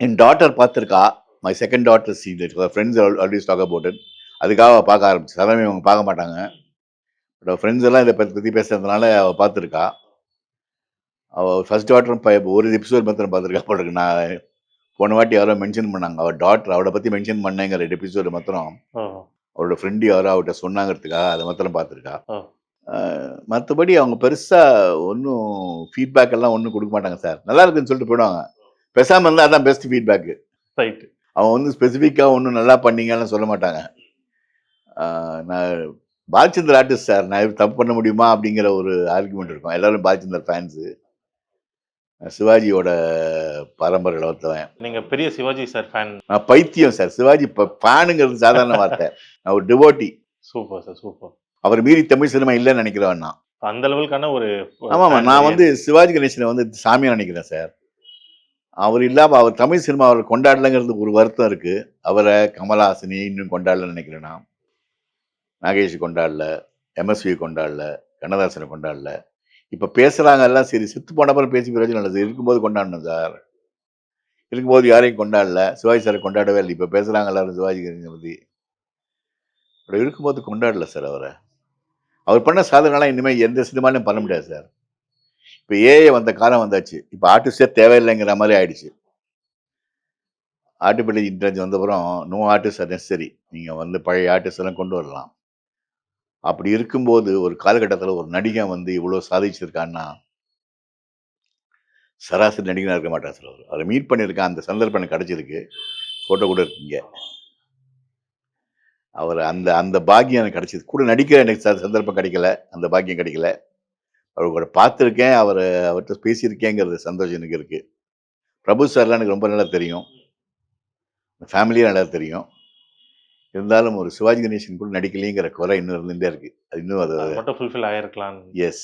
என் daughter பார்த்துருக்கா. My second daughter seen it. Friends always talk about it. அதுக்காக அவ பார்க்க ஆரம்பிச்சு. சாதாரண இவங்க பார்க்க மாட்டாங்க. பட் ஃப்ரெண்ட்ஸ் எல்லாம் இதை பத்தி பேசுறதுனால அவ பார்த்துருக்கா. அவ ஃபர்ஸ்ட் டாட்டரும் ஒரு எபிசோட் மாத்திரம் பார்த்துருக்கா போல இருக்கு. நான் போன வாட்டி யாரோ மென்ஷன் பண்ணாங்க. அவள் டாட்டர் அவளை பற்றி மென்ஷன் பண்ணேங்கிற 2 எபிசோடு மாத்திரம் அவரோட ஃப்ரெண்டு யாரோ அவர்கிட்ட சொன்னாங்கிறதுக்காக அதை மாத்திரம் பார்த்துருக்கா. மற்றபடி அவங்க பெருசாக ஒன்றும் ஃபீட்பேக் எல்லாம் ஒன்றும் கொடுக்க மாட்டாங்க சார். நல்லா இருக்குன்னு சொல்லிட்டு போயிடுவாங்க. பேசாமல் இருந்தால் அதான் பெஸ்ட் ஃபீட்பேக்கு. ரைட். அவங்க வந்து ஸ்பெசிஃபிக்காக ஒன்றும் நல்லா பண்ணீங்கன்னு சொல்ல மாட்டாங்க. நான் பாலச்சந்தர் ஆர்டிஸ்ட் சார், நான் தப்பு பண்ண முடியுமா அப்படிங்கிற ஒரு ஆர்குமெண்ட் இருக்கும். எல்லாரும் பாலச்சந்தர் ஃபேன்ஸு. சிவாஜியோட பரம்பரையில் ஒருத்தவன். நீங்க பெரிய சிவாஜி சார் ஃபேன்? நான் பைத்தியம் சார். சிவாஜி ஃபேனுங்கிறது சாதாரண வார்த்தை. நான் ஒரு டிவோட்டி. Super sir, super. அவர் மீறி தமிழ் சினிமா இல்லைன்னு நினைக்கிறவன் நான். அந்த லெவலுக்கான ஒரு ஆமாம், நான் வந்து சிவாஜி கணேசனை வந்து சாமியா நினைக்கிறேன் சார். அவர் இல்லாமல் அவர் தமிழ் சினிமா அவர் கொண்டாடலைங்கிறது ஒரு வருத்தம் இருக்கு. அவரை கமலஹாசனி இன்னும் கொண்டாடலன்னு நினைக்கிறேன் நான். நாகேஷ் கொண்டாடல, எம்எஸ்வி கொண்டாடல, கண்ணதாசனை கொண்டாடல. இப்போ பேசுகிறாங்க எல்லாம் சரி. செத்து போனப்பறம் பேசி பிரயோஜனம் இல்லை. இருக்கும்போது கொண்டாடணும் சார். இருக்கும்போது யாரையும் கொண்டாடல. சிவாஜி சாரை கொண்டாடவே இல்லை. இப்போ பேசுகிறாங்க எல்லாரும் சிவாஜி பற்றி. அப்படி இருக்கும்போது கொண்டாடல சார் அவரை. அவர் பண்ண சாதனைலாம் இனிமேல் எந்த சினிமாலையும் பண்ண முடியாது சார். இப்போ ஏஐ வந்த காலம் வந்தாச்சு. இப்போ ஆர்டிஸ்டே தேவையில்லைங்கிற மாதிரி ஆயிடுச்சு. ஆர்டிஃபிஷியல் இன்டெலிஜென்ஸ் வந்தப்புறம் நோ ஆர்டிஸ்ட் ஆர் நெசசரி. நீங்கள் வந்து பழைய ஆர்டிஸ்ட் எல்லாம் கொண்டு வரலாம். அப்படி இருக்கும்போது ஒரு காலகட்டத்தில் ஒரு நடிகன் வந்து இவ்வளோ சாதிச்சிருக்கான்னா சராசரி நடிகனாக இருக்க மாட்டார் சார். அவர் அவரை மீட் பண்ணியிருக்கான். அந்த சந்தர்ப்பம் எனக்கு கிடைச்சிருக்கு. ஃபோட்டோ கூட இருக்குங்க. அவர் அந்த அந்த பாக்கியம் எனக்கு கிடைச்சிது. கூட நடிக்க எனக்கு சந்தர்ப்பம் கிடைக்கல. அந்த பாக்கியம் கிடைக்கல. அவர் கூட பார்த்துருக்கேன். அவர்கிட்ட பேசியிருக்கேங்கிறது சந்தோஷம் எனக்கு இருக்கு. பிரபு சார்லாம் எனக்கு ரொம்ப நல்லா தெரியும். ஃபேமிலியும் நல்லா தெரியும். இருந்தாலும் ஒரு சிவாஜி கணேசன் கூட நடிக்கலைங்கிற குறை இன்னும் இருந்துகிட்டே இருக்கு. அது இன்னும் அது மட்டும் ஃபுல்ஃபில் ஆயிருக்கலாம். எஸ்.